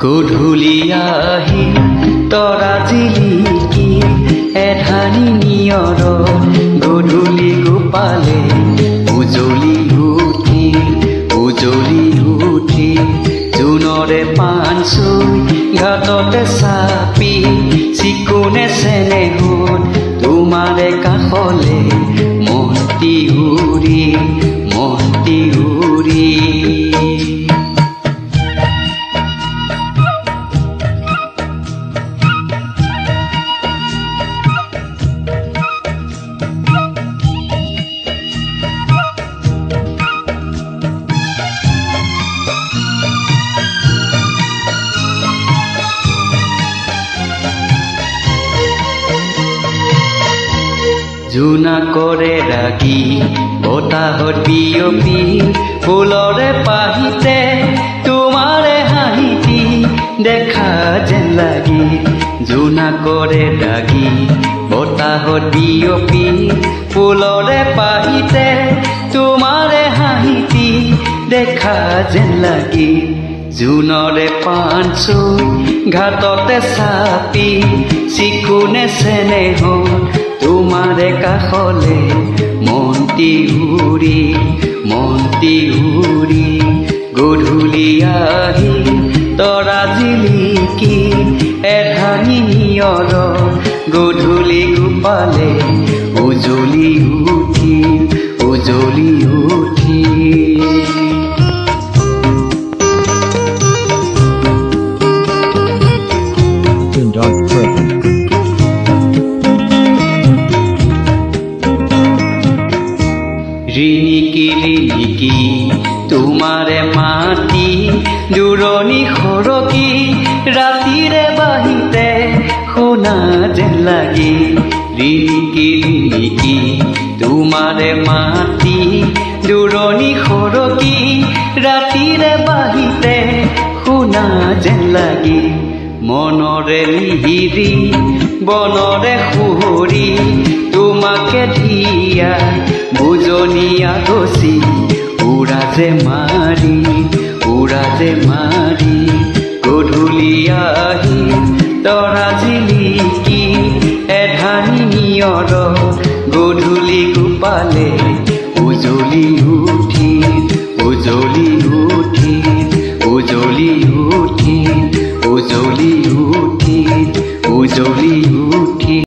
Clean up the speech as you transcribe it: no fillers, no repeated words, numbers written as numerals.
গধূলি আহি তৰা জিলিকি এধানি নিয়ৰ গধূলি গোপালে উজলি উঠি জোনৰে পাণ চুই ঘাটতে চাপি চিকুনে চেনেহত তোমাৰে কাষলে মন্তি উৰি জোনাকৰে ৰাগি বতাহত বিয়পি ফুলৰে পাহিতে তোমাৰে হাঁহিতি দেখা যেন লাগি জোনাকৰে ৰাগি বতাহত বিয়পি ফুলৰে পাহিতে তোমাৰে হাঁহিতি দেখা যেন লাগি জোনৰে পাণ চুই ঘাটতে চাপি চিকুনে চেনেহত তোমাৰে কাষলে মন্তি উৰি গধূলি আহি তৰা জিলিকি এধানি নিয়ৰ গধূলি গোপালে উজলি উঠি ৰিণিকি তোমাৰে মাতি দূৰণি সৰকি ৰাতিৰে বাহিতে শুনা যেন লাগি ৰিণিকি তোমাৰে মাতি দূৰণি সৰকি ৰাতিৰে বাহিতে শুনা যেন লাগি মনৰে লিহিৰি বনৰে সুহৰি তোমাকে ধিয়া বুজনীয়া গছি উৰা যে মাৰি গধূলি আহি তৰা জিলিকি এধানি নিয়ৰ গধূলি গোপালে উজলি উঠি